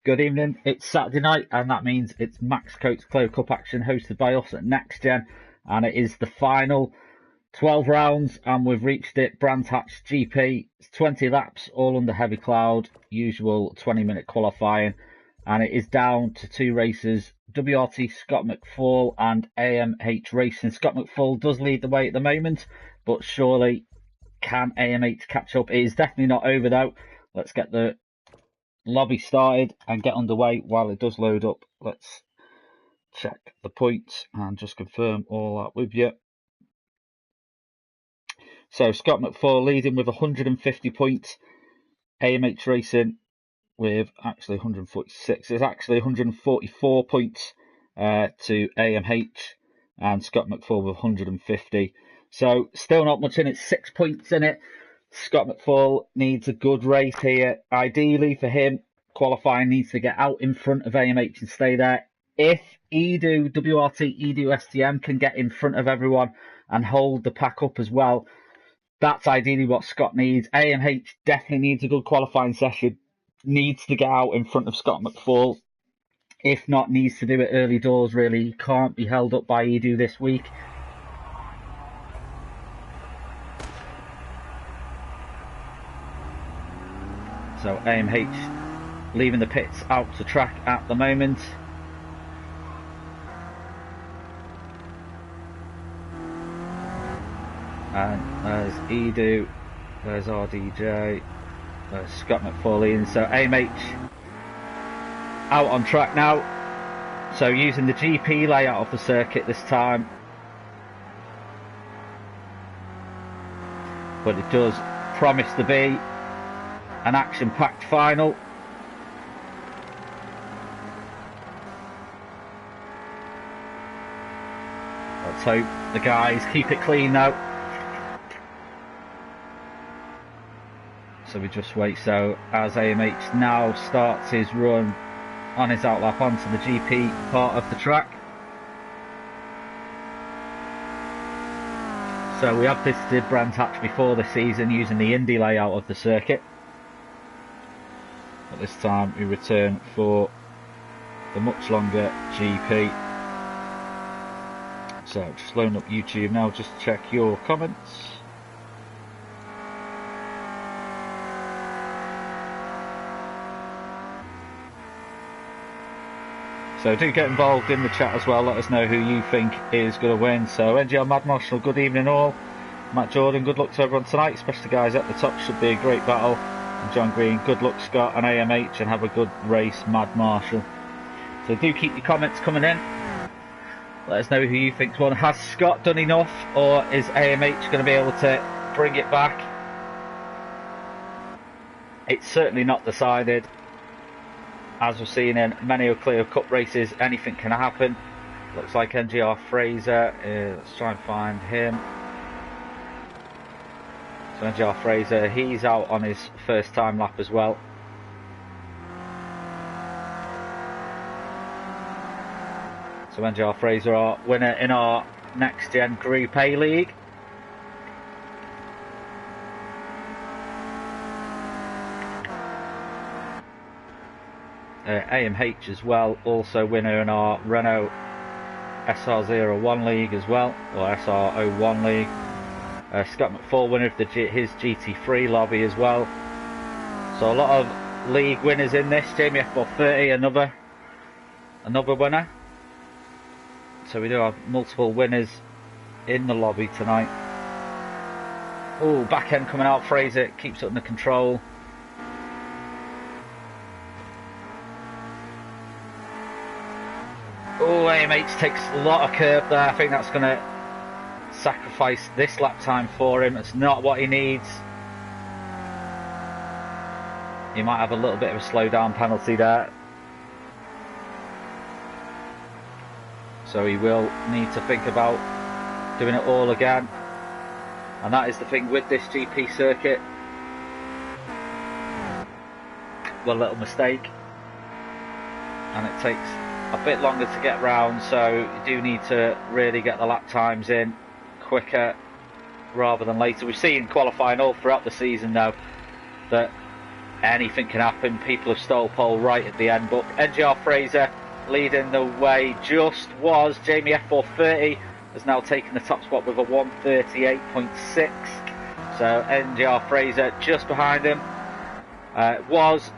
Good evening, it's Saturday night and that means it's Max Coates Clio Cup action hosted by us at NXTGEN, and it is the final 12 rounds and we've reached it. Brands Hatch GP, it's 20 laps all under heavy cloud, usual 20-minute qualifying, and it is down to two races, WRT Scott McFall and AMH Racing. Scott McFall does lead the way at the moment, but surely can AMH catch up? It is definitely not over though. Let's get the lobby started and get underway. While it does load up, let's check the points and just confirm all that with you. So Scott McFall leading with 150 points, AMH Racing with actually 146. There's actually 144 points to AMH and Scott McFall with 150. So still not much in it, 6 points in it. Scott McFall needs a good race here. Ideally for him, qualifying needs to get out in front of AMH and stay there. If WRT STM can get in front of everyone and hold the pack up as well, that's ideally what Scott needs. AMH definitely needs a good qualifying session, needs to get out in front of Scott McFall. If not, needs to do it early doors really. He can't be held up by Edu this week. So AMH leaving the pits out to track at the moment. And there's Edu, there's RDJ, there's Scott McFall. So AMH out on track now. So using the GP layout of the circuit this time. But it does promise to be an action-packed final. Let's hope the guys keep it clean though. So we just wait. So as AMH now starts his run on his outlap onto the GP part of the track. So we have visited Brands Hatch before this season using the Indy layout of the circuit. But this time we return for the much longer GP. So just loading up YouTube now just to check your comments. So do get involved in the chat as well, let us know who you think is going to win. So NGL Mad Marshall, good evening all. Matt Jordan, good luck to everyone tonight, especially the guys at the top, should be a great battle. And John Green, good luck Scott and AMH, and have a good race, Mad Marshall. So do keep your comments coming in. Let us know who you think's won. Has Scott done enough, or is AMH going to be able to bring it back? It's certainly not decided. As we've seen in many of Clio Cup races, anything can happen. Looks like NGR Fraser, let's try and find him. So NGR Fraser, he's out on his first time lap as well. So NGR Fraser, our winner in our Next Gen Group A League. AMH as well, also winner in our Renault SR01 League as well, or SR01 League. Scott McFall winner of his GT3 lobby as well. So a lot of league winners in this. Jamie F430, another winner. So we do have multiple winners in the lobby tonight. Oh, back end coming out, Fraser keeps it under control. Oh, AMH takes a lot of curb there. I think that's going to sacrifice this lap time for him. It's not what he needs. He might have a little bit of a slowdown penalty there. So he will need to think about doing it all again. And that is the thing with this GP circuit. One little mistake and it takes a bit longer to get round, so you do need to really get the lap times in quicker rather than later. We've seen qualifying all throughout the season though that anything can happen. People have stole pole right at the end, but NGR Fraser leading the way just was. Jamie F430 has now taken the top spot with a 138.6. So NGR Fraser just behind him was.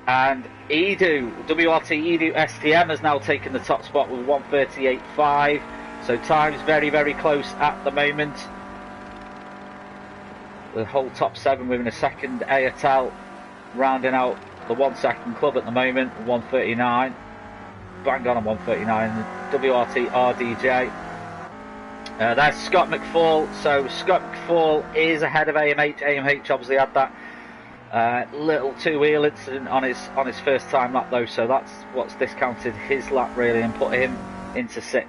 And Edu, WRT Edu STM has now taken the top spot with 138.5. So time's very, very close at the moment. The whole top 7 within a second. ATL rounding out the 1 second club at the moment, 139. Bang on 139. WRT RDJ. There's Scott McFall. So Scott McFall is ahead of AMH. AMH obviously had that little two-wheel incident on his first time lap though, so that's what's discounted his lap really and put him into 6th.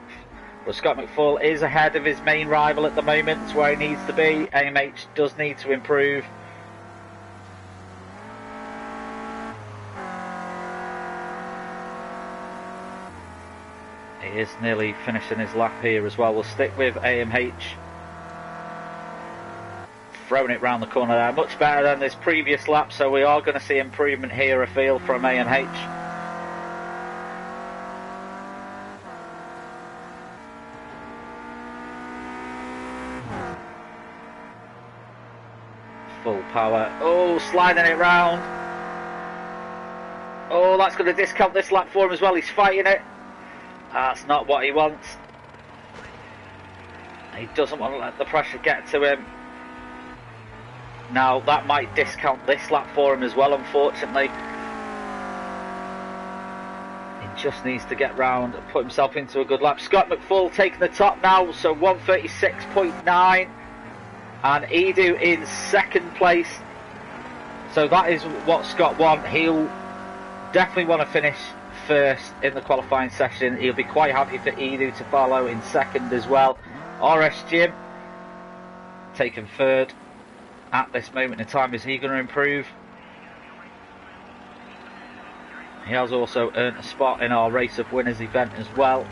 But Scott McFall is ahead of his main rival at the moment. It's where he needs to be. AMH does need to improve. He is nearly finishing his lap here as well. We'll stick with AMH. Throwing it round the corner there. Much better than this previous lap, so we are going to see improvement here, I feel, from AMH. Full power. Oh, sliding it round. Oh, that's going to discount this lap for him as well. He's fighting it. That's not what he wants. He doesn't want to let the pressure get to him. Now, that might discount this lap for him as well, unfortunately. He just needs to get round and put himself into a good lap. Scott McFall taking the top now, so 136.9. And Edu in 2nd place. So that is what Scott wants. He'll definitely want to finish 1st in the qualifying session. He'll be quite happy for Edu to follow in 2nd as well. RS Jim taking 3rd at this moment in time. Is he going to improve? He has also earned a spot in our Race of Winners event as well.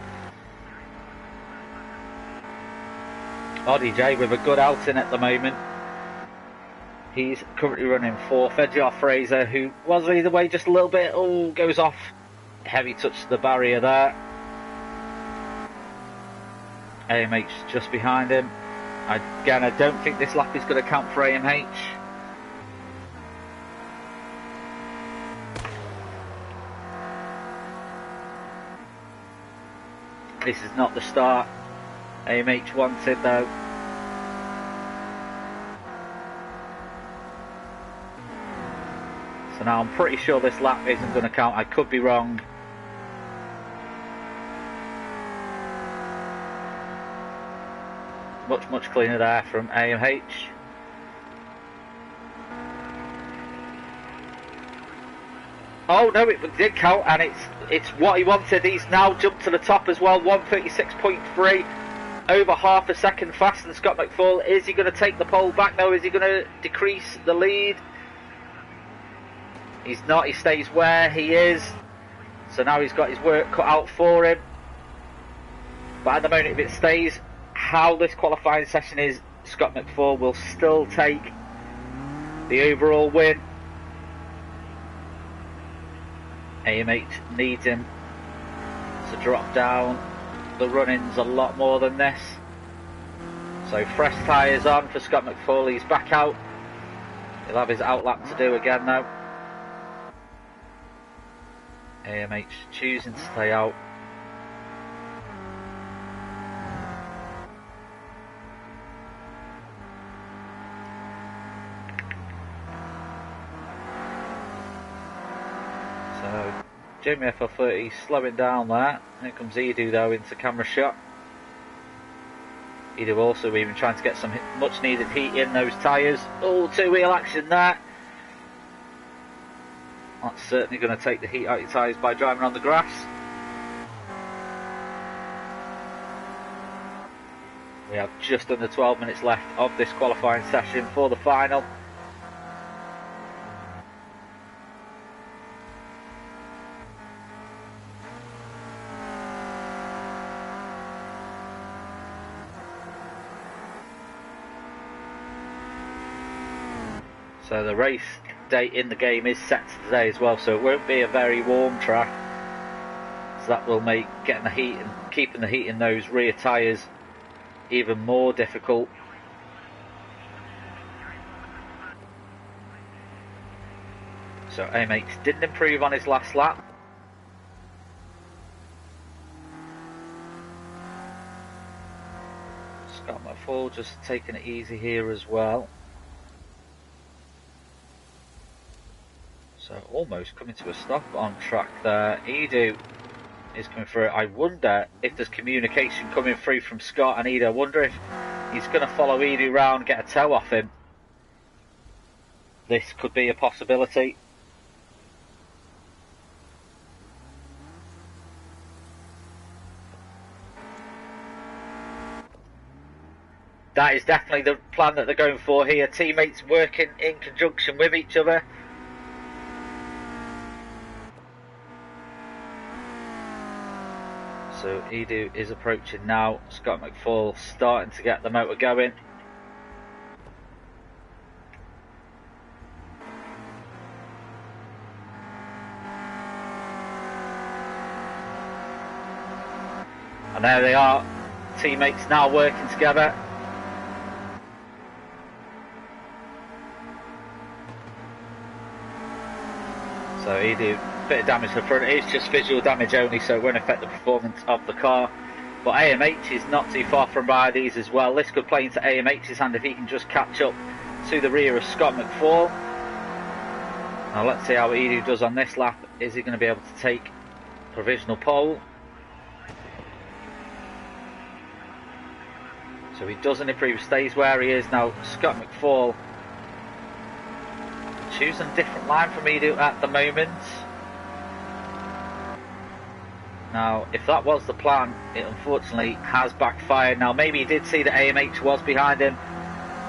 RDJ with a good outing at the moment. He's currently running 4th. NGR Fraser, who was leading the way just a little bit, goes off. Heavy touch to the barrier there. AMH just behind him. Again, I don't think this lap is going to count for AMH. This is not the start AMH wanted though. So now I'm pretty sure this lap isn't going to count. I could be wrong. Much cleaner there from AMH. Oh no, it did count, and it's what he wanted. He's now jumped to the top as well, 136.3, over half a second faster than Scott McFall. Is he going to take the pole back? No. Is he going to decrease the lead? He's not. He stays where he is. So now he's got his work cut out for him. But at the moment, if it stays how this qualifying session is, Scott McFall will still take the overall win. AMH needs him to drop down the run-ins a lot more than this. So fresh tyres on for Scott McFall. He's back out. He'll have his outlap to do again though. AMH choosing to stay out. So Jamie FL30 slowing down there. Here comes Edu though into camera shot. Edu also even trying to get some much needed heat in those tyres. Oh, two-wheel action there. That's certainly going to take the heat out of your tyres by driving on the grass. We have just under 12 minutes left of this qualifying session for the final. So the race date in the game is set to today as well, so it won't be a very warm track. So that will make getting the heat and keeping the heat in those rear tyres even more difficult. So AMH didn't improve on his last lap. Scott McFall just taking it easy here as well. So almost coming to a stop on track there. Edu is coming through. I wonder if there's communication coming through from Scott and Edu. I wonder if he's going to follow Edu round, get a tow off him. This could be a possibility. That is definitely the plan that they're going for here. Teammates working in conjunction with each other. So Edu is approaching now. Scott McFall starting to get the motor going. And there they are. Teammates now working together. So Edu, bit of damage to the front. It's just visual damage only, so it won't affect the performance of the car. But AMH is not too far from by these as well. This could play into AMH's hand if he can just catch up to the rear of Scott McFall. Now let's see how Edu does on this lap. Is he going to be able to take provisional pole? So he doesn't improve, stays where he is. Now Scott McFall choosing a different line from Edu at the moment. Now, if that was the plan, it unfortunately has backfired. Now, maybe he did see that AMH was behind him,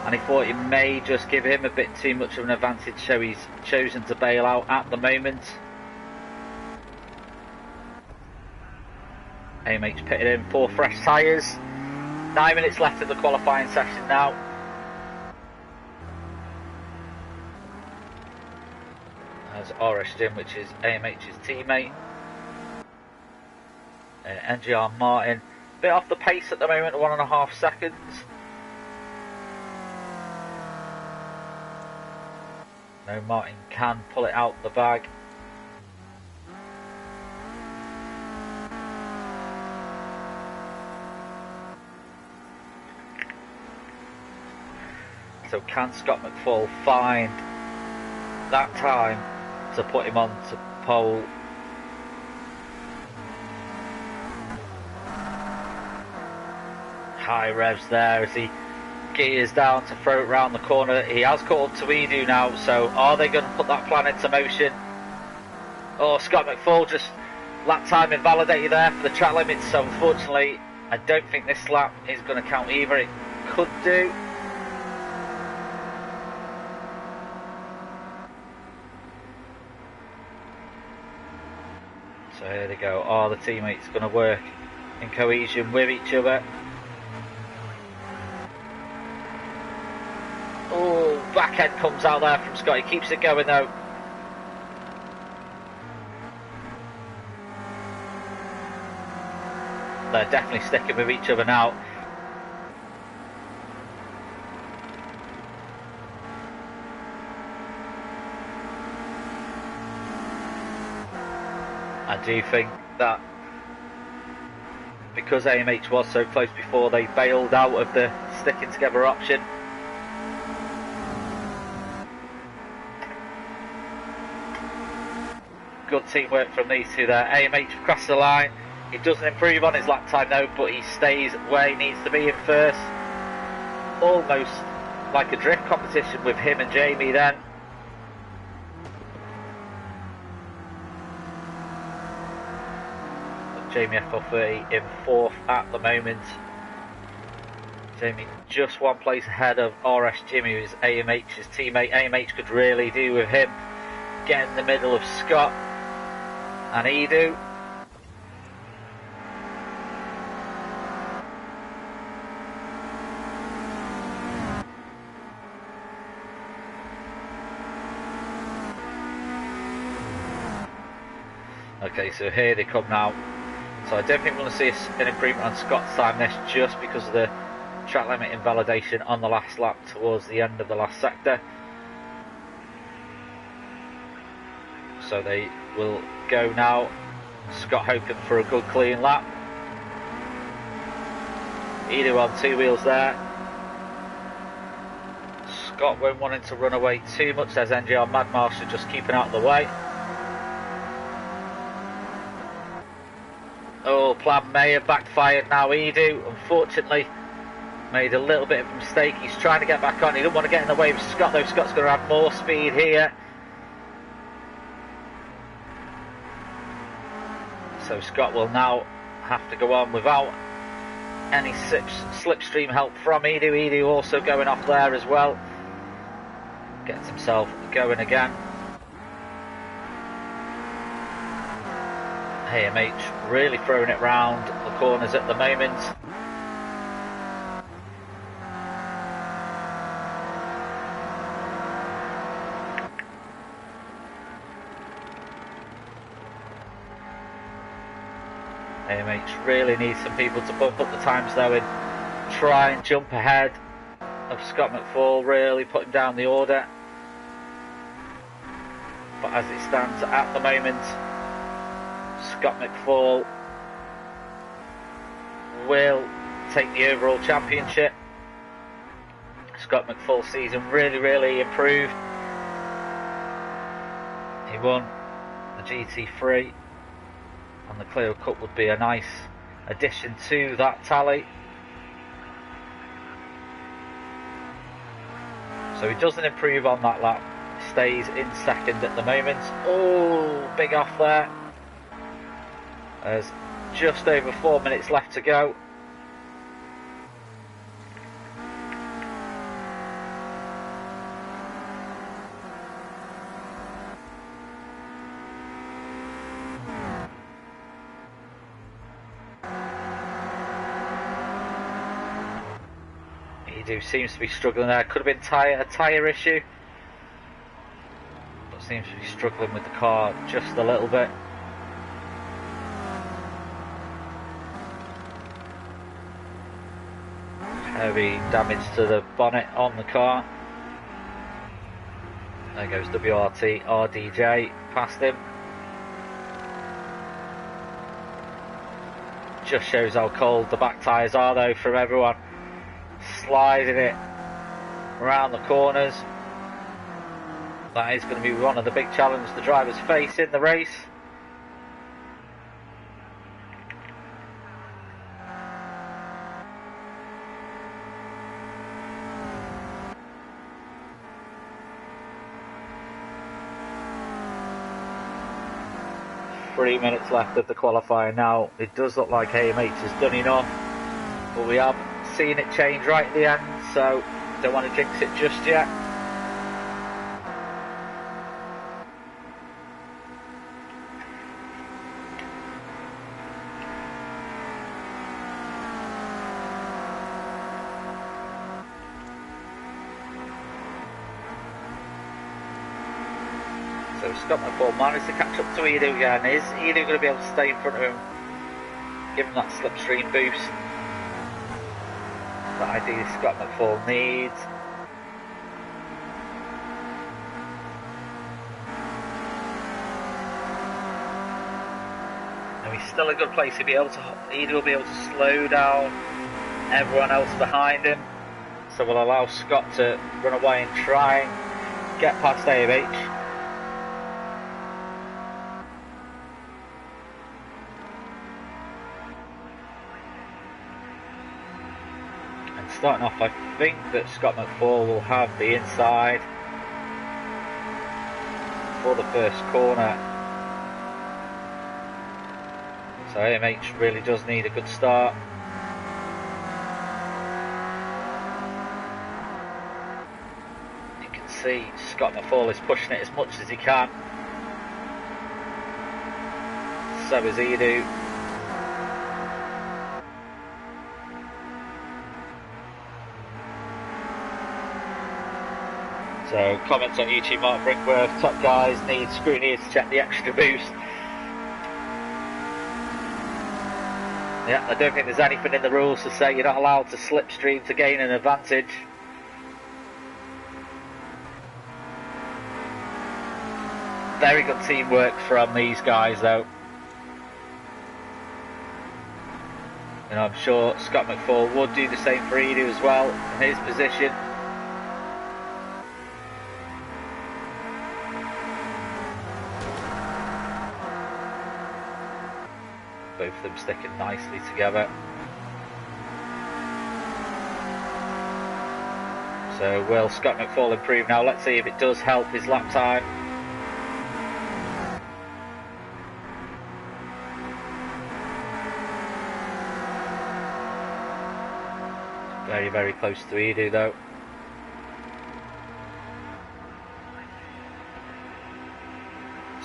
and he thought it may just give him a bit too much of an advantage, so he's chosen to bail out at the moment. AMH pitted in for fresh tyres. 9 minutes left of the qualifying session now. As NXTGEN, which is AMH's teammate. NGR Martin, bit off the pace at the moment, 1.5 seconds. No, Martin can pull it out the bag. So can Scott McFall find that time to put him on to pole? High revs there as he gears down to throw it round the corner. He has caught up to Edu now, so are they going to put that plan into motion? Oh, Scott McFall just lap time invalidated there for the track limits, so unfortunately I don't think this lap is going to count either. It could do. So here they go. Are the teammates going to work in cohesion with each other? Oh, back end comes out there from Scott. He keeps it going though. They're definitely sticking with each other now. I do think that because AMH was so close before, they bailed out of the sticking together option. Good teamwork from these two there. AMH across the line. He doesn't improve on his lap time though, but he stays where he needs to be in first. Almost like a drift competition with him and Jamie then. Jamie FL30 in fourth at the moment. Jamie just one place ahead of NXTGEN, who is AMH's teammate. AMH could really do with him getting in the middle of Scott and Edu. Okay, so here they come now. So I don't think we're going to see an improvement on Scott's time this, just because of the track limit invalidation on the last lap towards the end of the last sector. So they will go now. Scott hoping for a good clean lap. Edu on two wheels there. Scott won't wanting to run away too much. There's NGR Mad Master just keeping out of the way. Oh, plan may have backfired now. Edu, unfortunately, made a little bit of a mistake. He's trying to get back on. He doesn't want to get in the way of Scott, though. Scott's going to add more speed here. So Scott will now have to go on without any slipstream help from Edu. Edu also going off there as well. Gets himself going again. AMH really throwing it round the corners at the moment. AMH really needs some people to bump up the times though and try and jump ahead of Scott McFall, really putting down the order. But as it stands at the moment, Scott McFall will take the overall championship. Scott McFall's season really improved. He won the GT3, and the Clio Cup would be a nice addition to that tally. So he doesn't improve on that lap, stays in second at the moment. Oh, big off there. There's just over 4 minutes left to go. Edu seems to be struggling there. Could have been a tyre issue, but seems to be struggling with the car just a little bit. Heavy damage to the bonnet on the car. There goes WRT, RDJ past him. Just shows how cold the back tyres are though from everyone sliding it around the corners. That is going to be one of the big challenges the drivers face in the race. Three minutes left of the qualifying now. It does look like AMH has done enough, but we have seen it change right at the end, so don't want to jinx it just yet. So Scott McFall managed to catch up to Edu again. Is Edu going to be able to stay in front of him, give him that slipstream boost that ideally Scott McFall needs? And he's still a good place to be able to, Edu will be able to slow down everyone else behind him, so will allow Scott to run away and try and get past AMH. Starting off, I think that Scott McFall will have the inside for the first corner. So AMH really does need a good start. You can see Scott McFall is pushing it as much as he can. So is Edu. So comments on YouTube, Mark Brinkworth, top guys need scrutineers to check the extra boost. Yeah, I don't think there's anything in the rules to say you're not allowed to slipstream to gain an advantage. Very good teamwork from these guys though. And I'm sure Scott McFall would do the same for Edu as well in his position. Both of them sticking nicely together. So will Scott McFall improve now? Let's see if it does help his lap time. Very, very close to Edu though.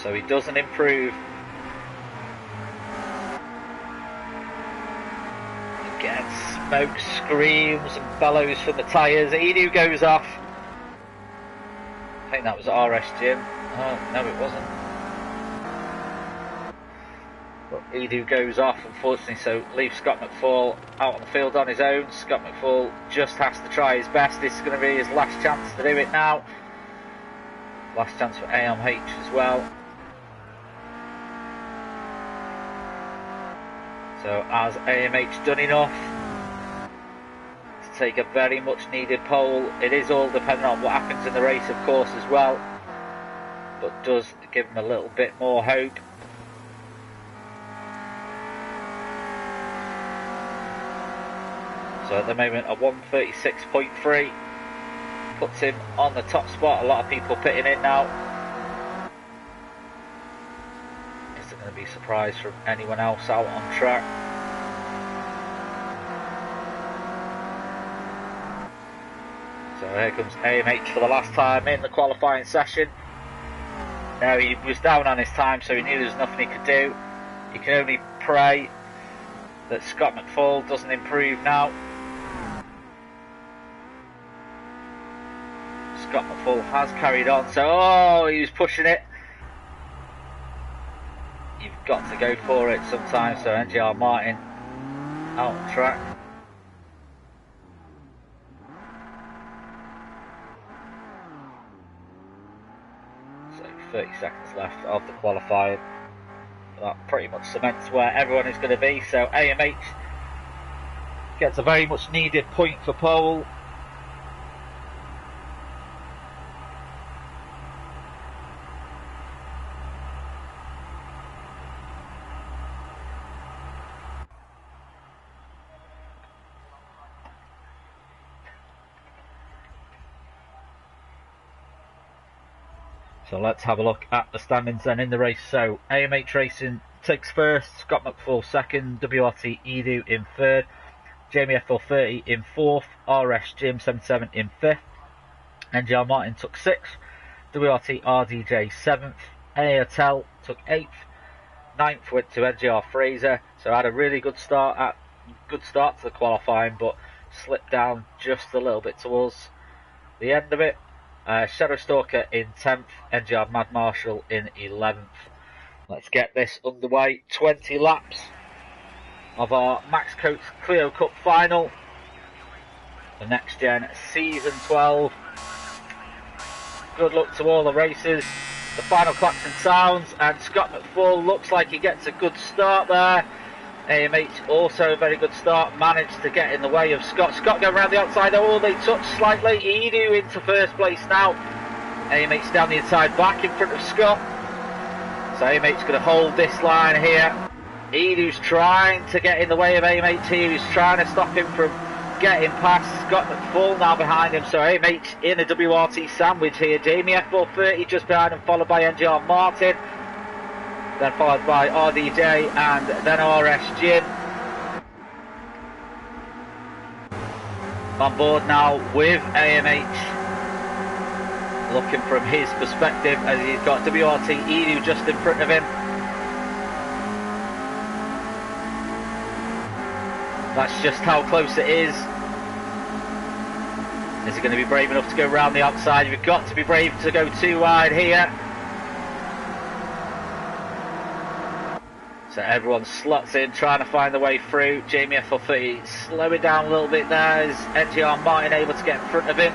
So he doesn't improve. Again, smoke screams and bellows from the tyres. Edu goes off. I think that was RS Jim. Oh, no it wasn't. But Edu goes off unfortunately, so leaves Scott McFall out on the field on his own. Scott McFall just has to try his best. This is going to be his last chance to do it now. Last chance for AMH as well. So has AMH done enough to take a very much needed pole? It is all dependent on what happens in the race of course as well, but does give him a little bit more hope. So at the moment a 1:36.3 puts him on the top spot. A lot of people pitting in now. Isn't going to be surprised from anyone else out on track. So here comes AMH for the last time in the qualifying session. Now he was down on his time, so he knew there was nothing he could do. He can only pray that Scott McFall doesn't improve now. Scott McFall has carried on, so oh, he was pushing it. You've got to go for it sometimes. So NGR Martin out on track. So 30 seconds left of the qualifying. That pretty much cements where everyone is going to be. So AMH gets a very much needed point for pole. So let's have a look at the standings then in the race. So AMH Racing takes first, Scott McFall second, WRT Edu in third, Jamie FL30 in fourth, RS Jim 77 in fifth, NGR Martin took sixth, WRT RDJ seventh, AATL took eighth, ninth went to NGR Fraser. So had a really good start to the qualifying, but slipped down just a little bit towards the end of it. Shadow Stalker in 10th, NGR Mad Marshall in 11th. Let's get this underway. 20 laps of our Max Coates Clio Cup final. The Next Gen Season 12. Good luck to all the racers. The final klaxon sounds and Scott McFall looks like he gets a good start there. AMH also a very good start, managed to get in the way of Scott. Scott going around the outside, oh they touch slightly. Edu into first place now. AMH down the inside back in front of Scott. So AMH's going to hold this line here. Edu's trying to get in the way of AMH here. He's trying to stop him from getting past Scott McFall now behind him. So AMH in a WRT sandwich here. Jamie FL30 just behind him, followed by NGR Martin. Then followed by RDJ and then RS Jim. On board now with AMH. Looking from his perspective as he's got WRT Edu just in front of him. That's just how close it is. Is he going to be brave enough to go round the outside? You've got to be brave to go too wide here. So everyone slots in, trying to find the way through. Jamie FL30 slowing down a little bit there. Is NGR Martin able to get in front of him?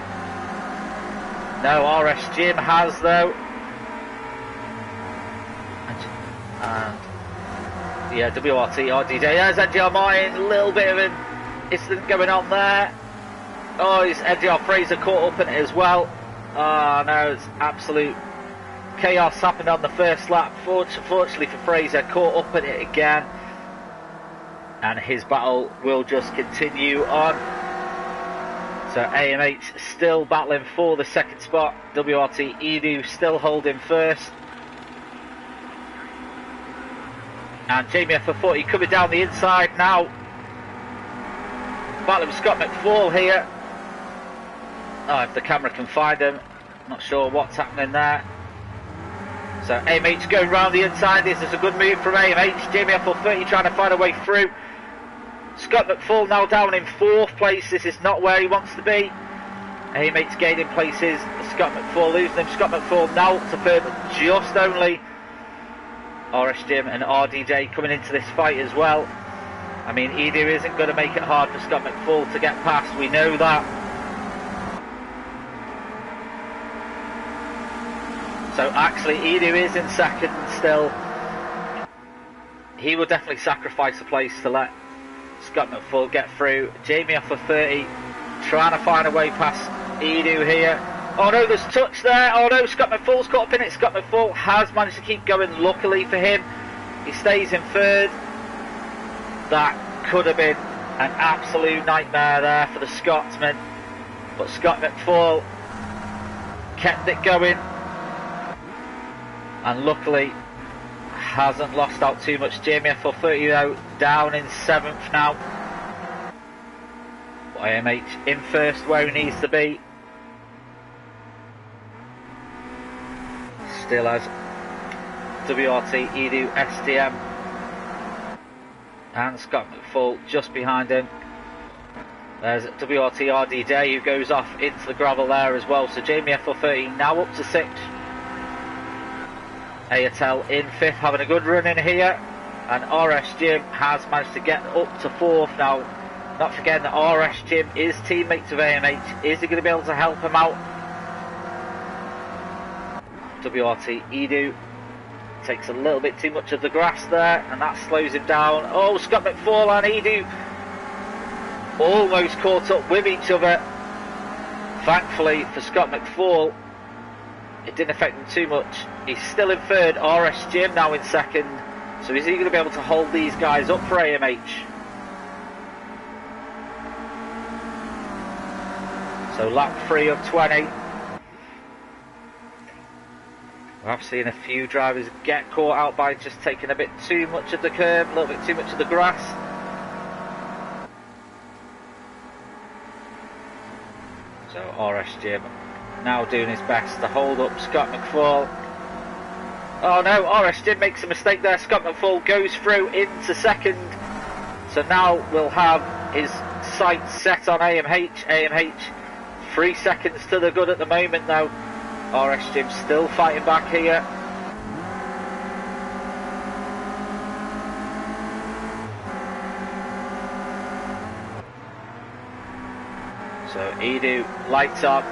No, NXTGEN has though. And yeah, WRT, RDJ. There's NGR Martin, a little bit of an incident going on there. Oh, is NGR Fraser caught up in it as well? Oh no, it's absolute chaos happened on the first lap. Fortunately for Fraser, caught up in it again. And his battle will just continue on. So AMH still battling for the second spot. WRT Edu still holding first. And Jamie FL40 coming down the inside now. Battling with Scott McFall here. Oh, if the camera can find him. Not sure what's happening there. So AMH going round the inside. This is a good move from AMH. Jamie FL30 trying to find a way through. Scott McFall now down in 4th place. This is not where he wants to be. AMH gaining places. Scott McFall losing them. Scott McFall now to 3rd, just only. NXTGEN and RDJ coming into this fight as well. I mean, Edu isn't going to make it hard for Scott McFall to get past. We know that. So actually, Edu is in 2nd still. He will definitely sacrifice a place to let Scott McFall get through. Jamie FL30 trying to find a way past Edu here. Oh no, there's touch there. Oh no, Scott McFall's caught up in it. Scott McFall has managed to keep going, luckily for him. He stays in 3rd. That could have been an absolute nightmare there for the Scotsman. But Scott McFall kept it going. And luckily hasn't lost out too much. Jamie FL30 though down in 7th now. AMH in 1st where he needs to be. Still has WRT, Edu, STM and Scott McFall just behind him. There's WRT RDJ who goes off into the gravel there as well. So Jamie FL30 now up to 6th. Ayatel in 5th, having a good run in here. And NXTGEN has managed to get up to 4th now. Not forgetting that NXTGEN is teammates of AMH. Is he going to be able to help him out? WRT Edu takes a little bit too much of the grass there, and that slows him down. Oh, Scott McFall and Edu almost caught up with each other. Thankfully for Scott McFall, it didn't affect him too much. He's still in 3rd, NXTGEN now in 2nd. So is he going to be able to hold these guys up for AMH? So lap 3 of 20. I've seen a few drivers get caught out by just taking a bit too much of the curb, a little bit too much of the grass. So NXTGEN now doing his best to hold up Scott McFall. Oh no, NXTGEN makes a mistake there. Scott McFall goes through into 2nd. So now we'll have his sights set on AMH. AMH 3 seconds to the good at the moment though. NXTGEN still fighting back here. So Edu lights up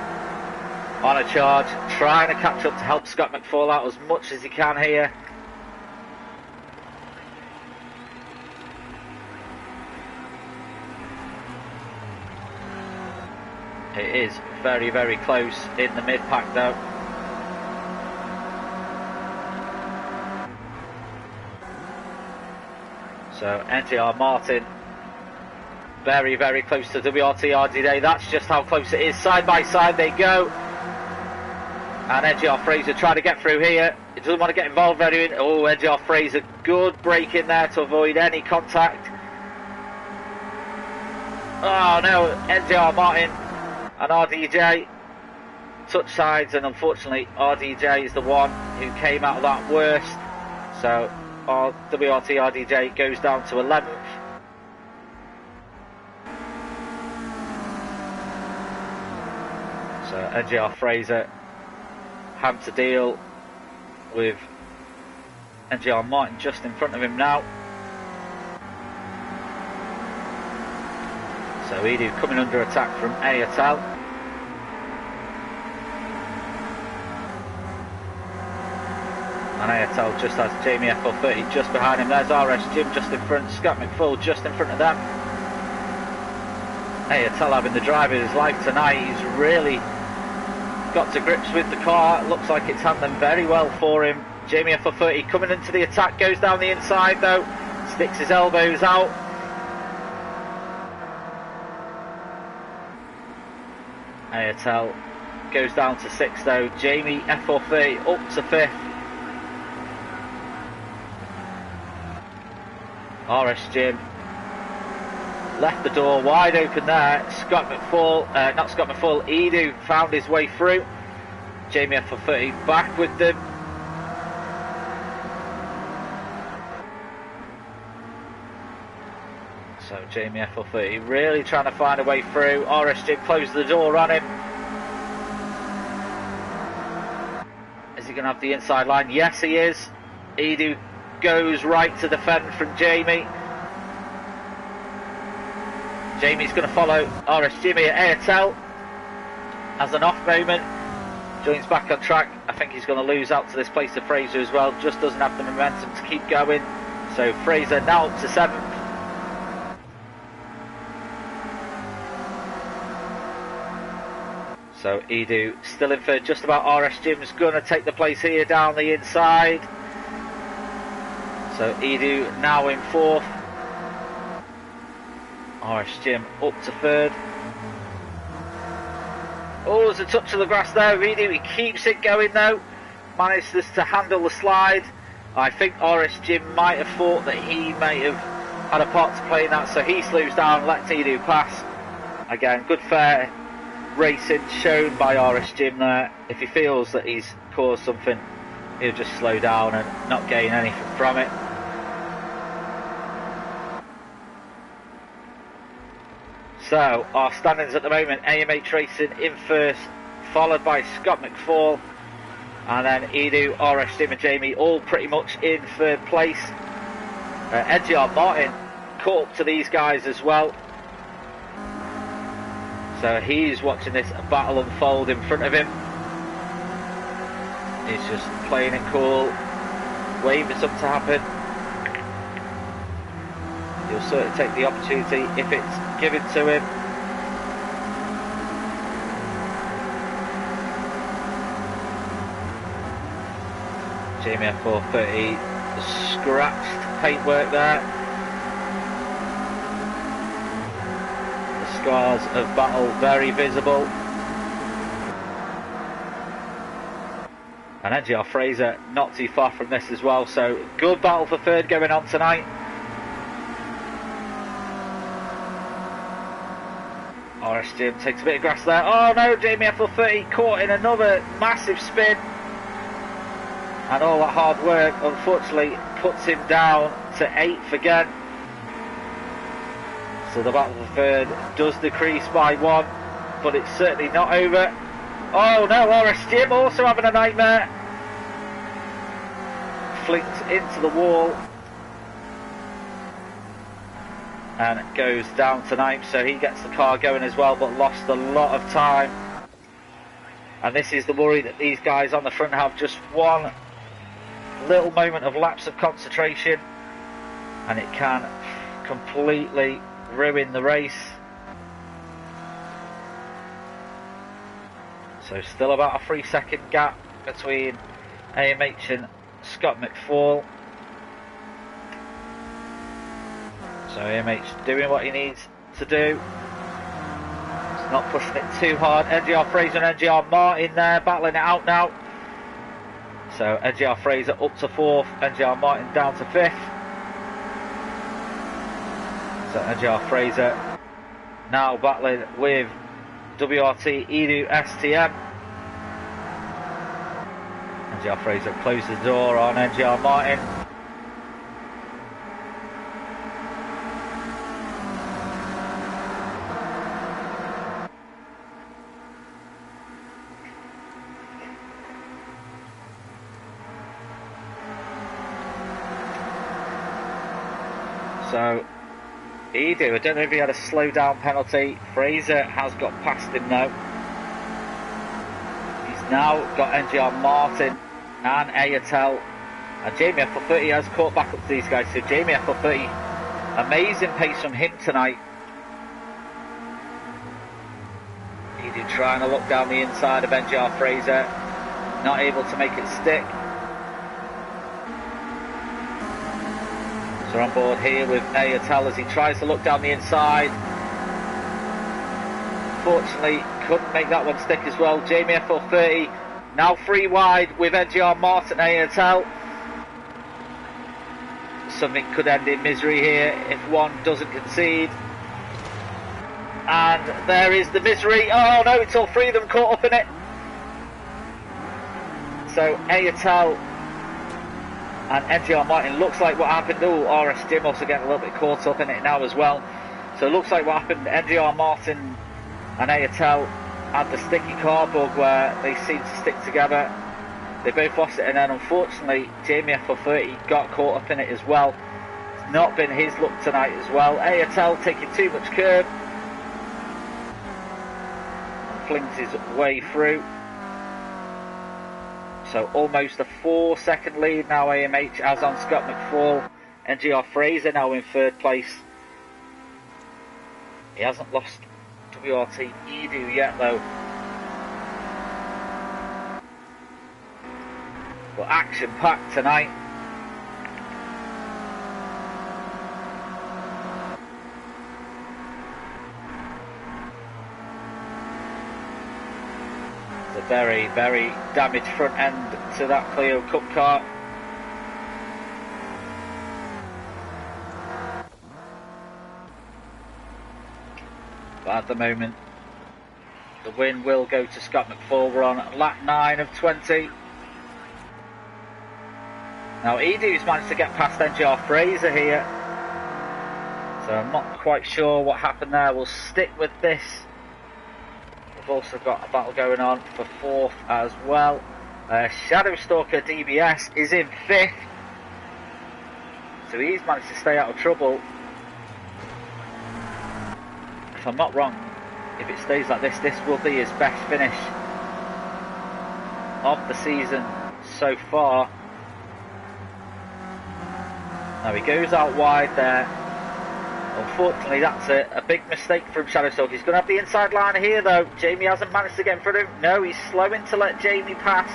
on a charge, trying to catch up to help Scott McFall out as much as he can here. It is very, very close in the mid-pack though. So NGR Martin very, very close to WRT RDJ. That's just how close it is. Side by side they go. And NGR Fraser trying to get through here. He doesn't want to get involved very in. Oh, NGR Fraser, good break in there to avoid any contact. Oh no, NGR Martin and RDJ touch sides, and unfortunately RDJ is the one who came out of that worst. So WRT RDJ goes down to 11th. So NGR Fraser having to deal with NGR Martin just in front of him now. So Edu coming under attack from Ayatel. And Ayatel just has Jamie FL30 just behind him. There's RS Jim just in front, Scott McFall just in front of them. Ayatel having the drive of his life tonight. He's really got to grips with the car. Looks like it's handling very well for him. Jamie FL30 coming into the attack, goes down the inside though, sticks his elbows out. Ayatel goes down to 6th though. Jamie FL30 up to 5th. RS Jim left the door wide open there. Scott McFall, not Scott McFall, Edu found his way through. Jamie FL30 back with them. So Jamie FL30 really trying to find a way through. RS Jim closed the door on him. Is he going to have the inside line? Yes, he is. Edu goes right to defend from Jamie. Jamie's going to follow RS Jimmy at Ayatel. Has an off moment. Joins back on track. I think he's going to lose out to this place to Fraser as well. Just doesn't have the momentum to keep going. So Fraser now up to 7th. So Edu still in third, just about. RS Jim's going to take the place here down the inside. So Edu now in 4th. RS Jim up to 3rd. Oh, there's a touch of the grass there. Edu, he keeps it going though. Manages to handle the slide. I think RS Jim might have thought that he may have had a part to play in that, so he slows down, lets Edu pass. Again, good fair racing shown by RS Jim there. If he feels that he's caused something, he'll just slow down and not gain anything from it. So our standings at the moment: AMH Racing in 1st, followed by Scott McFall, and then Edu, RS Jim and Jamie all pretty much in 3rd place. NGR Martin caught up to these guys as well. So he's watching this battle unfold in front of him. He's just playing it cool, waiting for something to happen. He'll certainly take the opportunity if it's given to him. Jamie F430, scratched paintwork there. The scars of battle very visible. And NGR Fraser not too far from this as well, so good battle for 3rd going on tonight. RS Jim takes a bit of grass there. Oh no, Jamie FL30 caught in another massive spin. And all that hard work unfortunately puts him down to 8th again. So the battle for 3rd does decrease by 1, but it's certainly not over. Oh no, RS Jim also having a nightmare. Flicked into the wall. And goes down to 9th, so he gets the car going as well, but lost a lot of time. And this is the worry that these guys on the front have: just one little moment of lapse of concentration and it can completely ruin the race. So still about a 3-second gap between AMH and Scott McFall. So AMH doing what he needs to do. He's not pushing it too hard. NGR Fraser and NGR Martin there battling it out now. So NGR Fraser up to 4th, NGR Martin down to 5th. So NGR Fraser now battling with WRT Edu STM. NGR Fraser closes the door on NGR Martin. So Edu, I don't know if he had a slow down penalty. Fraser has got past him now. He's now got NGR Martin and Ayatel. And Jamie F30 has caught back up to these guys. So Jamie F30, amazing pace from him tonight. Edu trying to look down the inside of NGR Fraser. Not able to make it stick. So on board here with Ayatel as he tries to look down the inside. Fortunately, couldn't make that one stick as well. Jamie FL30 now free wide with NGR Martin Ayatel. Something could end in misery here if one doesn't concede. And there is the misery. Oh no, it's all three of them caught up in it. So Ayatel and NGR Martin, looks like what happened. Oh, RSGEN also getting a little bit caught up in it now as well. So it looks like what happened, NGR Martin and Ayatel had the sticky car bug where they seemed to stick together. They both lost it, and then unfortunately Jamie FL30 got caught up in it as well. It's not been his luck tonight as well. Ayatel taking too much curb and flings his way through. So almost a 4-second lead now AMH as on Scott McFall. NGR Fraser now in third place. He hasn't lost WRT Edu yet though. But action packed tonight. A very, very damaged front end to that Clio Cup car. But at the moment, the win will go to Scott McFall. We're on lap 9 of 20. Now Edu's managed to get past NGR Fraser here. So I'm not quite sure what happened there. We'll stick with this. We've also got a battle going on for 4th as well. Shadowstalker DBS is in 5th. So he's managed to stay out of trouble. If I'm not wrong, if it stays like this, this will be his best finish of the season so far. Now he goes out wide there. Unfortunately, that's a big mistake from Shadowstalker. He's going to have the inside line here, though. Jamie hasn't managed to get in front of him. No, he's slowing to let Jamie pass.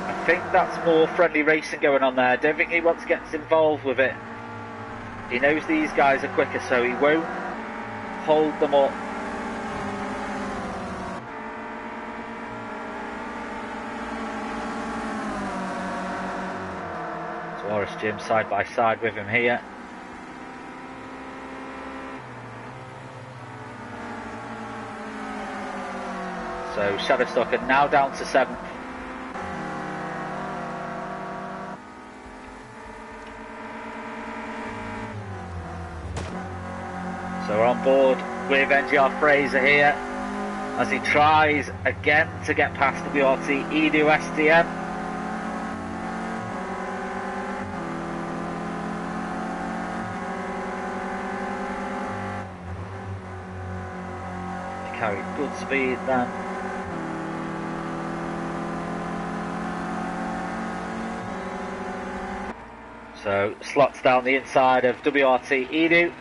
I think that's more friendly racing going on there. I don't think he wants to get involved with it. He knows these guys are quicker, so he won't hold them up. RSGEN side by side with him here. So Shadowstalker now down to 7th. So we're on board with NGR Fraser here as he tries again to get past WRT Edu SDM. Carried good speed then. So slots down the inside of WRT Edu,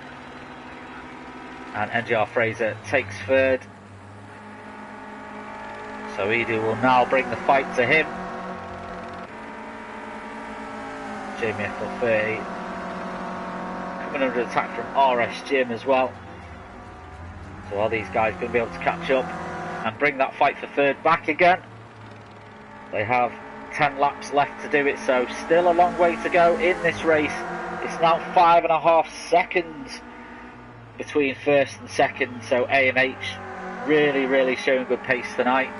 and NGR Fraser takes 3rd. So Edu will now bring the fight to him. Jamie FL30 coming under attack from RSGEN as well. So are these guys going to be able to catch up and bring that fight for 3rd back again? They have 10 laps left to do it, so still a long way to go in this race. It's now 5.5 seconds between 1st and 2nd, so AMH really showing good pace tonight.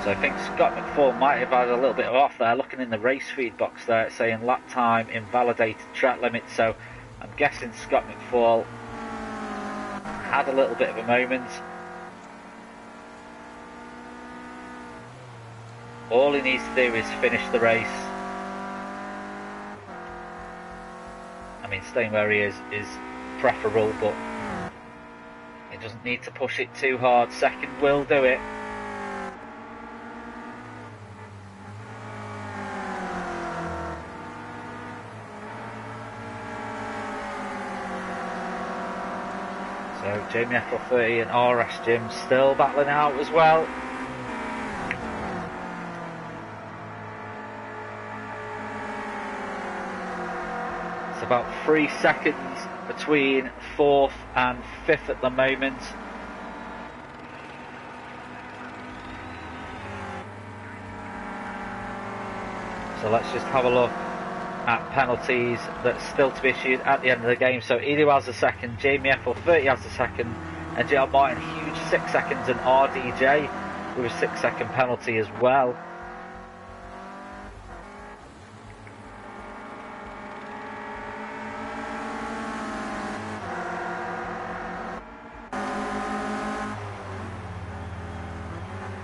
So I think Scott McFall might have had a little bit of off there. Looking in the race feed box there, it's saying lap time invalidated track limit. So I'm guessing Scott McFall had a little bit of a moment. All he needs to do is finish the race. I mean, staying where he is preferable, but he doesn't need to push it too hard. Second will do it. So Jamie FL30 and NXTGEN still battling out as well. It's about 3 seconds between 4th and 5th at the moment. So let's just have a look at penalties that's still to be issued at the end of the game. So Edu has a second, Jamie FL30 has a second, and J.R. Martin huge 6 seconds, and RDJ with a 6 second penalty as well.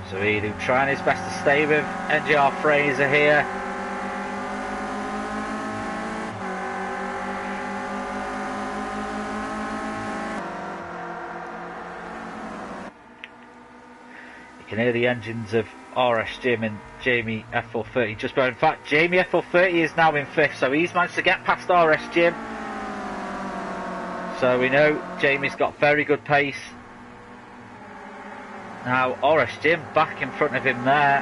So Edu trying his best to stay with NGR Fraser here. You can hear the engines of NXTGEN and Jamie FL30 just below. In fact, Jamie FL30 is now in 5th, so he's managed to get past NXTGEN. So we know Jamie's got very good pace. Now NXTGEN back in front of him there.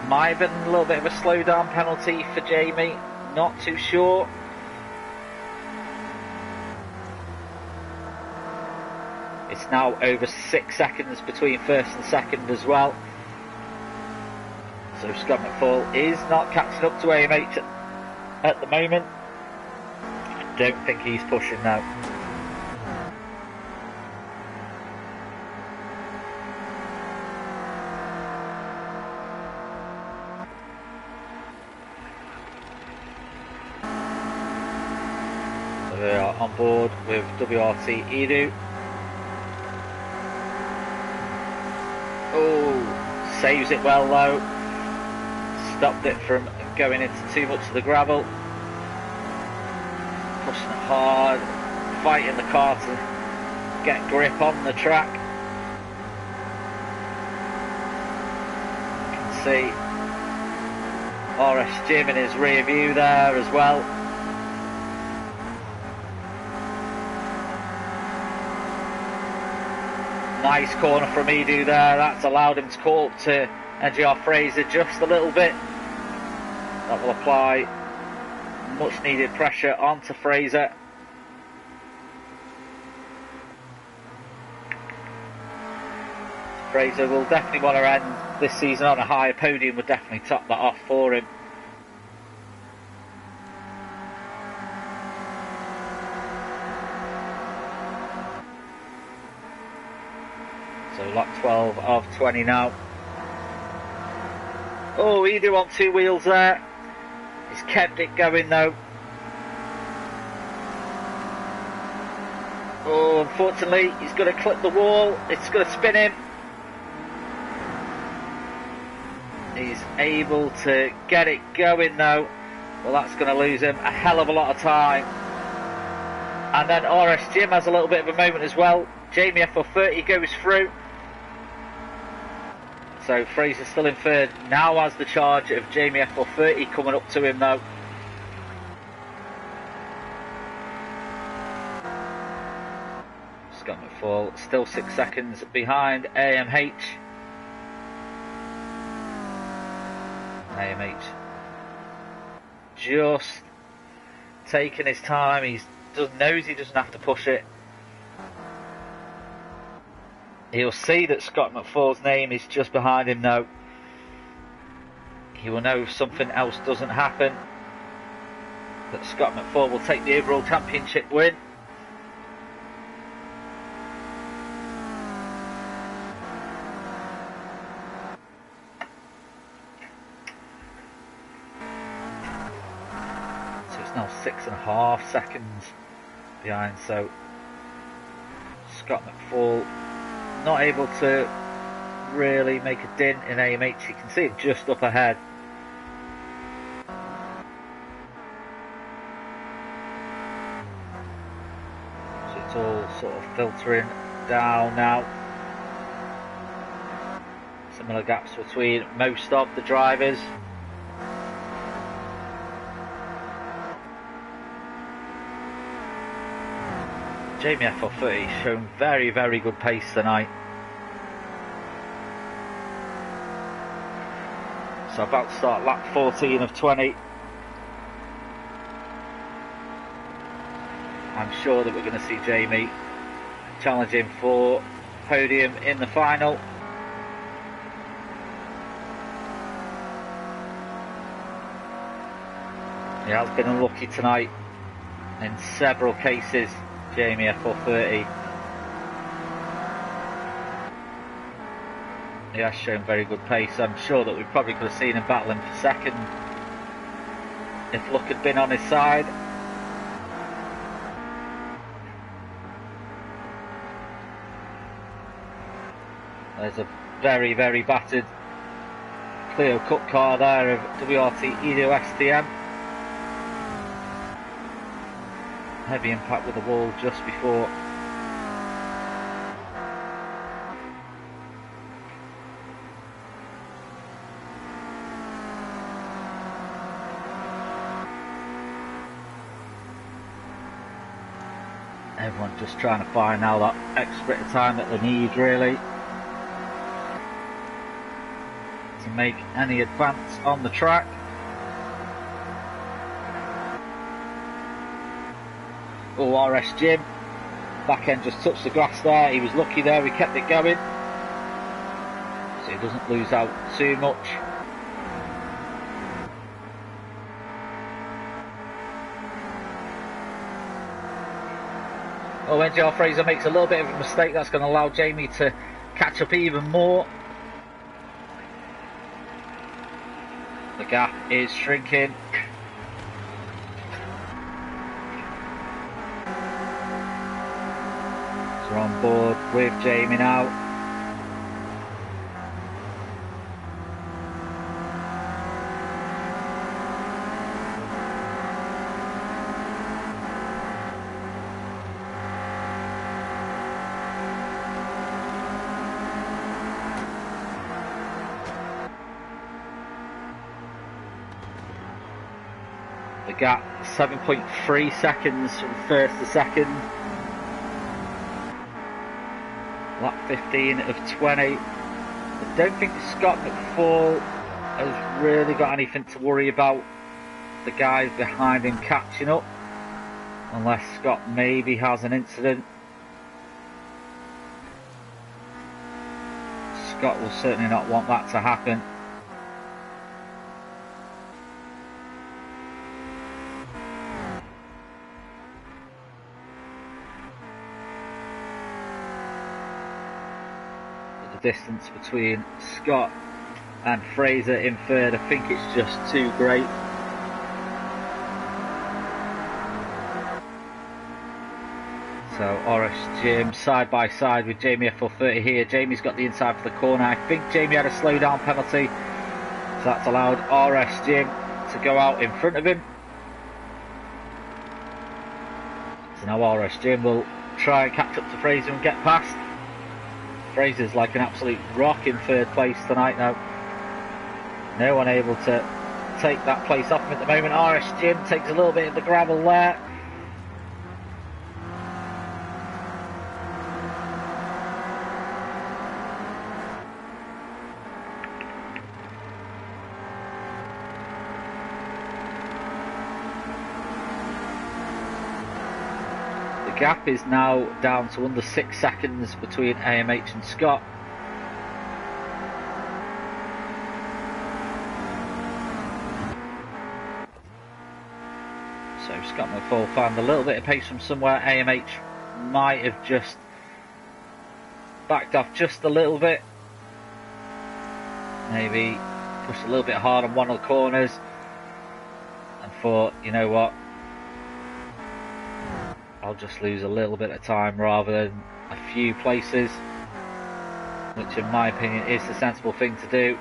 Might have been a little bit of a slow down penalty for Jamie, not too sure. It's now over 6 seconds between 1st and 2nd as well. So Scott McFall is not catching up to AMH at the moment. I don't think he's pushing now. We are on board with WRT Edu. Oh, saves it well though. Stopped it from going into too much of the gravel. Pushing it hard, fighting the car to get grip on the track. You can see NXTGEN in his rear view there as well. Nice corner from Edu there, that's allowed him to call up to NGR Fraser just a little bit. That will apply much needed pressure onto Fraser. Fraser will definitely want to end this season on a higher podium, would definitely top that off for him. So lap 12 of 20 now. Oh, Edu on 2 wheels there. He's kept it going though. Oh, unfortunately, he's going to clip the wall. It's going to spin him. He's able to get it going though. Well, that's going to lose him a hell of a lot of time. And then NXTGEN has a little bit of a moment as well. Jamie FL30 goes through. So Fraser still in 3rd, now has the charge of Jamie FL30 coming up to him though. Scott McFall still 6 seconds behind AMH. AMH just taking his time, he knows he doesn't have to push it. He'll see that Scott McFall's name is just behind him now. He will know if something else doesn't happen, that Scott McFall will take the overall championship win. So it's now 6.5 seconds behind, so Scott McFall not able to really make a dent in AMH. You can see it just up ahead. So it's all sort of filtering down now. Similar gaps between most of the drivers. Jamie FL30 shown very, very good pace tonight. So about to start lap 14 of 20. I'm sure that we're going to see Jamie challenging for podium in the final. He has been unlucky tonight in several cases, Jamie FL30. He has shown very good pace. I'm sure that we probably could have seen him battling for second if luck had been on his side. There's a very, very battered Clio Cup car there of WRT Edo STM. Heavy impact with the wall just before. Everyone just trying to find now that extra bit of time that they need really to make any advance on the track. Oh, NXTGEN, back end just touched the grass there. He was lucky there, he kept it going, so he doesn't lose out too much. Oh, NGR Fraser makes a little bit of a mistake. That's going to allow Jamie to catch up even more. The gap is shrinking. So we're on board with Jamie now. The gap 7.3 seconds from first to second. Lap 15 of 20. I don't think Scott McFall has really got anything to worry about the guys behind him catching up, unless Scott maybe has an incident. Scott will certainly not want that to happen. Distance between Scott and Fraser in third, I think it's just too great. So NXTGEN side by side with Jamie FL30 here. Jamie's got the inside for the corner. I think Jamie had a slow down penalty, so that's allowed NXTGEN to go out in front of him. So now NXTGEN will try and catch up to Fraser and get past. Fraser's like an absolute rock in third place tonight now. No one able to take that place off him at the moment. NXTGEN takes a little bit of the gravel there. The gap is now down to under 6 seconds between AMH and Scott. So Scott McFall found a little bit of pace from somewhere. AMH might have just backed off just a little bit. Maybe pushed a little bit hard on one of the corners and thought, you know what, I'll just lose a little bit of time rather than a few places. which in my opinion is the sensible thing to do.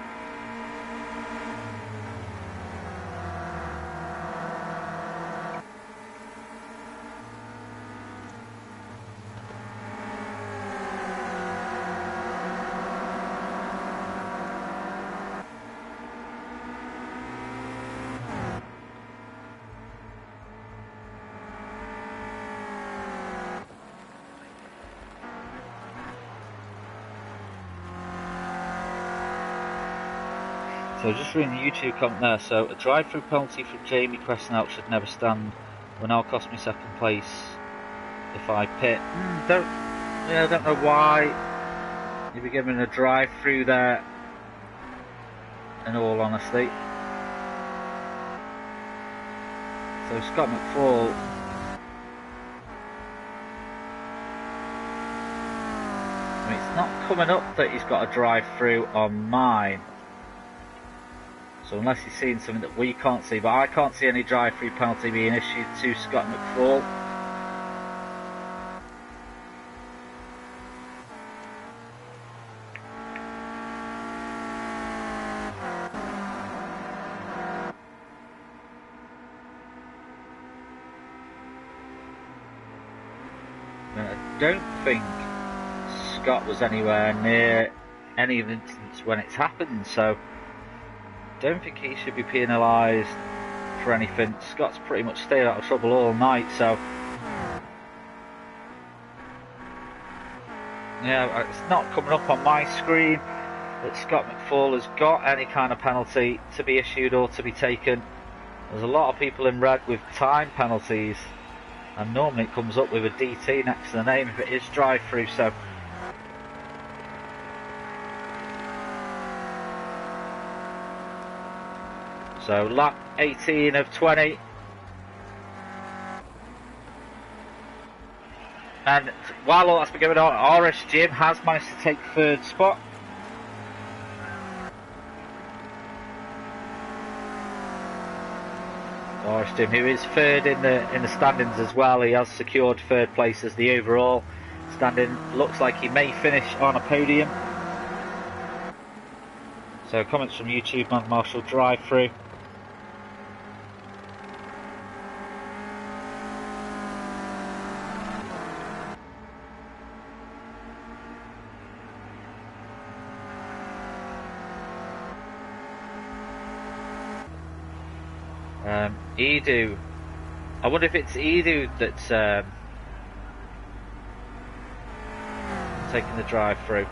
So just reading the YouTube comment there, so a drive-through penalty from Jamie pressing out should never stand, will now cost me second place if I pit. I don't know why you'd be given a drive-through there, in all honesty. So Scott McFall, I mean, it's not coming up that he's got a drive-through on mine. So unless he's seen something that we can't see, but I can't see any drive-through penalty being issued to Scott McFall. I don't think Scott was anywhere near any of the incidents when it's happened, so don't think he should be penalised for anything. Scott's pretty much stayed out of trouble all night, so yeah, it's not coming up on my screen that Scott McFall has got any kind of penalty to be issued or to be taken. There's a lot of people in red with time penalties, and normally it comes up with a DT next to the name if it is drive-through, so lap 18 of 20. And while all that's been going on, RSGEN has managed to take third spot. RSGEN, who is third in the standings as well, he has secured third place as the overall standing. Looks like he may finish on a podium. So comments from YouTube, Man Marshall drive-through. Edu, I wonder if it's Edu that's taking the drive-through.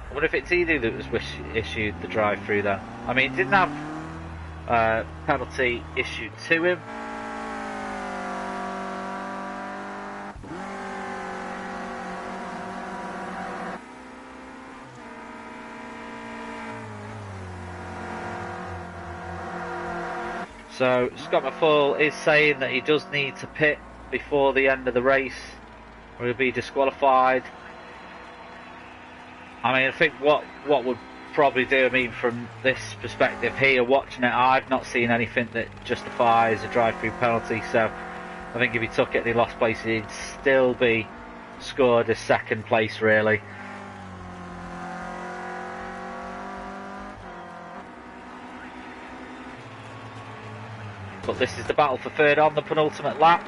I wonder if it's Edu that was issued the drive-through then. I mean, he didn't have penalty issued to him. So Scott McFall is saying that he does need to pit before the end of the race, or he'll be disqualified. I mean, I think what would probably do, I mean, from this perspective here, watching it, I've not seen anything that justifies a drive-through penalty. So I think if he took it and he lost place, he'd still be scored as second place, really. But this is the battle for third on the penultimate lap.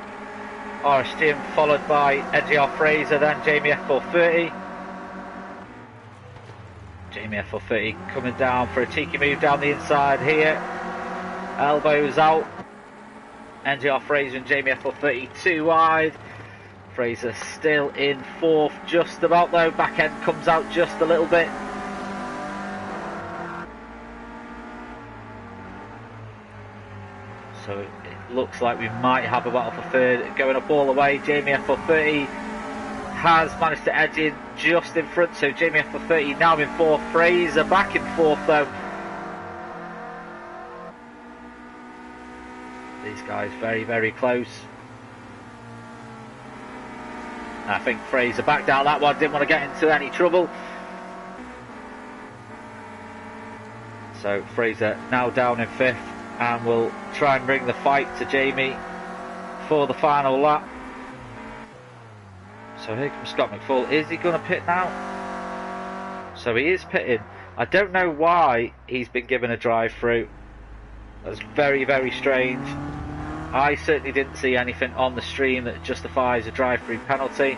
RSGEN followed by NGR Fraser, then Jamie F430. Jamie F430 coming down for a cheeky move down the inside here. Elbows out. NGR Fraser and Jamie F430 too wide. Fraser still in fourth, just about though. Back end comes out just a little bit. So it looks like we might have a battle for third going up all the way. Jamie F430 has managed to edge in just in front, so Jamie F430 now in fourth. Fraser back in fourth though. These guys very, very close. I think Fraser backed out that one, didn't want to get into any trouble. So Fraser now down in fifth, and will try and bring the fight to Jamie for the final lap. So here comes Scott McFall. Is he going to pit now? So he is pitting. I don't know why he's been given a drive through. That's very, very strange. I certainly didn't see anything on the stream that justifies a drive through penalty.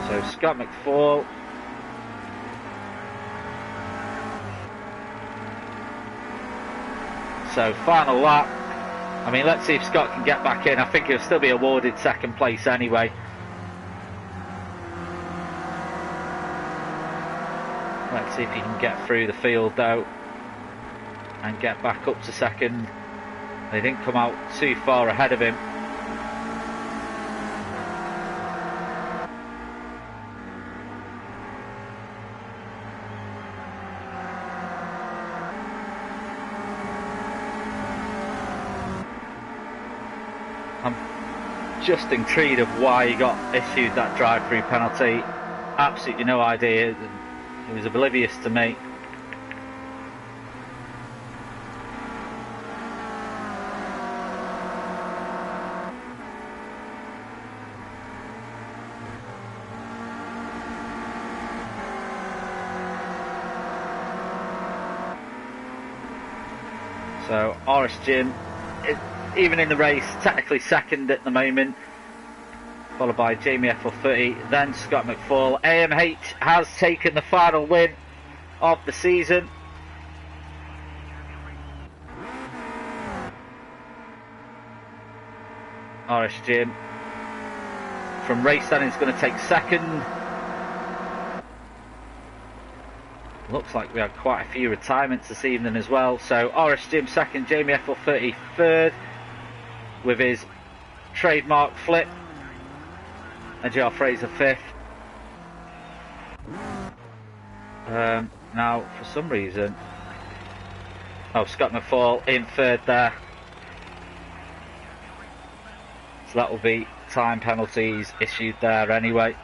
So Scott McFall. So final lap. I mean, let's see if Scott can get back in. I think he'll still be awarded second place anyway. Let's see if he can get through the field though and get back up to second. They didn't come out too far ahead of him. I'm just intrigued of why he got issued that drive-through penalty. Absolutely no idea. He was oblivious to me. So NXTGEN, even in the race, technically second at the moment, followed by Jamie FL30, then Scott McFall. AMH has taken the final win of the season. NXTGEN from race stand is going to take second. Looks like we had quite a few retirements this evening as well. So NXTGEN second, Jamie FL30 third with his trademark flip, and JR Fraser fifth. Now for some reason, Scott McFall in third there. So that will be time penalties issued there anyway.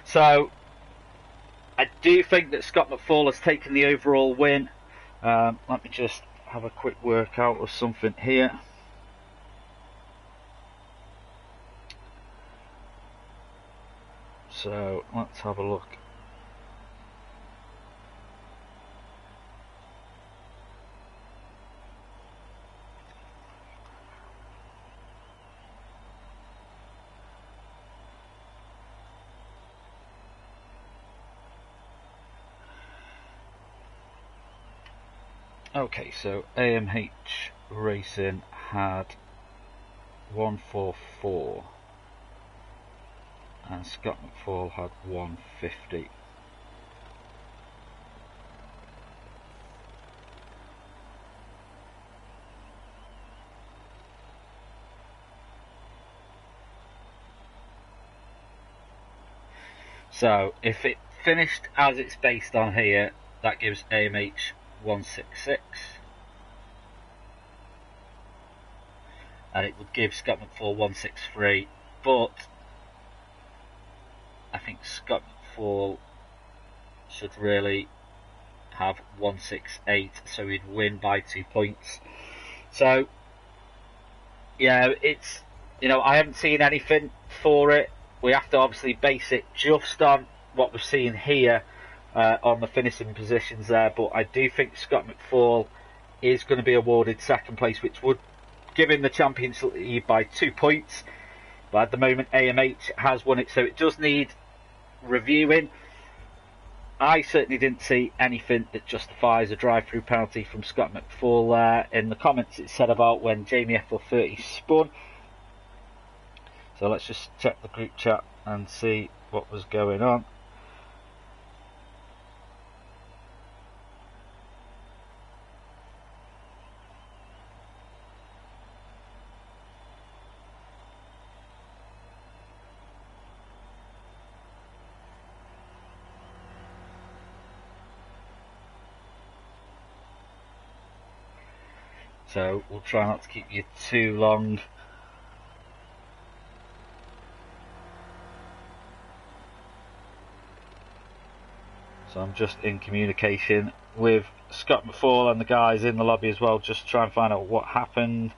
So I do think that Scott McFall has taken the overall win. Let me just have a quick workout of something here. So let's have a look. Okay, so AMH Racing had 144 and Scott McFall had 150. So if it finished as it's based on here, that gives AMH 166, and it would give Scott McFall 163, but I think Scott McFall should really have 168, so he'd win by 2 points. So yeah, it's, I haven't seen anything for it. We have to obviously base it just on what we're seeing here on the finishing positions there, but I do think Scott McFall is going to be awarded second place, which would give him the Champions League by 2 points. But at the moment AMH has won it, so it does need reviewing. I certainly didn't see anything that justifies a drive-through penalty from Scott McFall there. In the comments it said about when Jamie FL30 spun. So let's just check the group chat and see what was going on. so we'll try not to keep you too long. So I'm just in communication with Scott McFall and the guys in the lobby as well, just to try and find out what happened.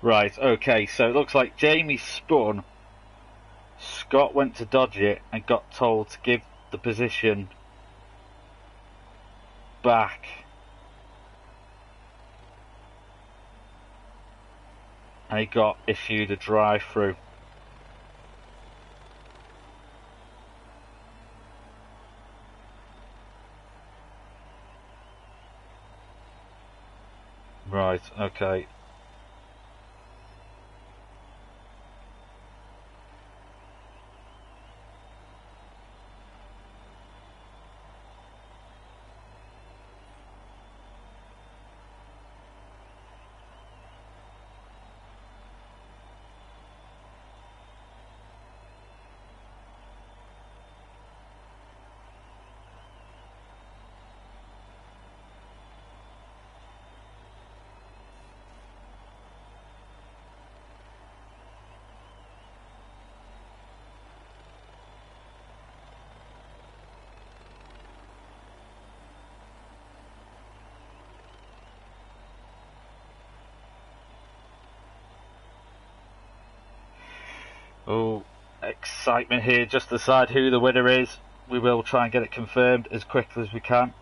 Right, okay, so it looks like Jamie spun, Scott went to dodge it and got told to give the position back. And he got issued a drive-through. Right, okay. Oh, excitement here just to decide who the winner is. We will try and get it confirmed as quickly as we can.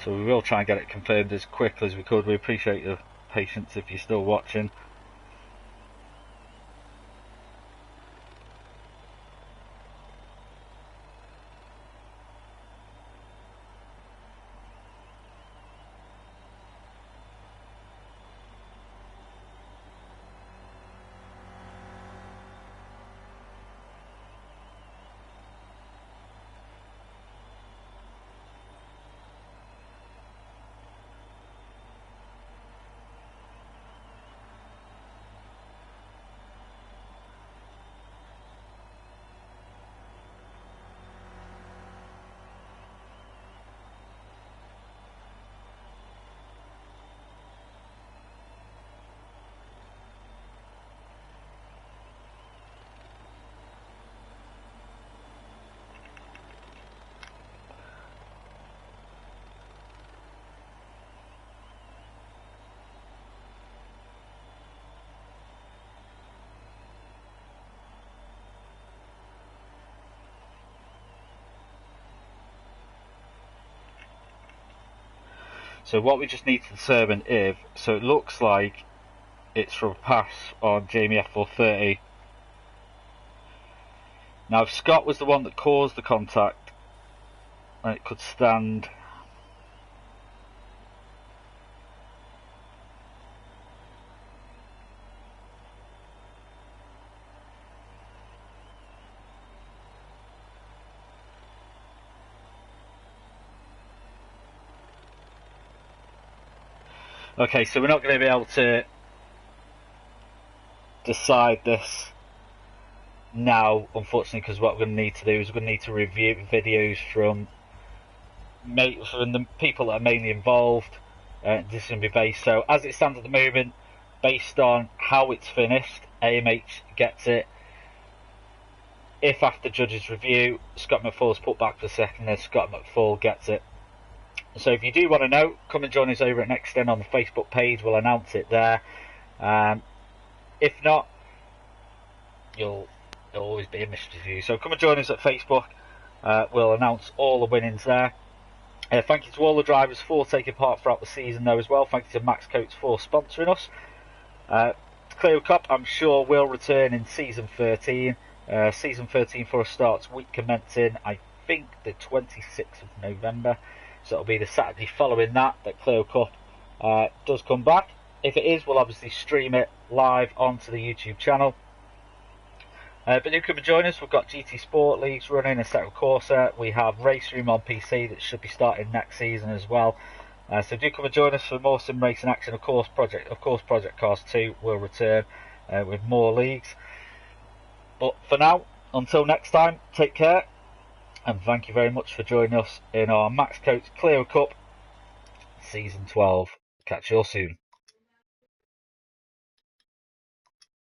So we will try and get it confirmed as quickly as we could. We appreciate your patience if you're still watching. So what we just need to determine if, so it looks like it's from a pass on Jamie F430. Now if Scott was the one that caused the contact, then it could stand. Okay, so we're not going to be able to decide this now, unfortunately, because what we're going to need to do is we're going to need to review videos from the people that are mainly involved. This is going to be based, so as it stands at the moment, based on how it's finished, AMH gets it. If after judges' review, Scott McFall's put back for second, then Scott McFall gets it. So if you do want to know, come and join us over at NXTGEN on the Facebook page. We'll announce it there. If not, there'll always be a mystery to you. So come and join us at Facebook. We'll announce all the winnings there. Thank you to all the drivers for taking part throughout the season though as well. Thank you to Max Coates for sponsoring us. Clio Cup, I'm sure, will return in season 13. Season 13 for us starts week commencing, I think, the 26th of November. So it'll be the Saturday following that Clio Cup does come back. If it is, we'll obviously stream it live onto the YouTube channel. But do come and join us. We've got GT Sport Leagues running, a set of Corsa. We have Race Room on PC that should be starting next season as well. So do come and join us for more sim racing action. Of course, Project Cars 2 will return with more leagues. But for now, until next time, take care. And thank you very much for joining us in our Max Coates Clio Cup Season 12. Catch you all soon.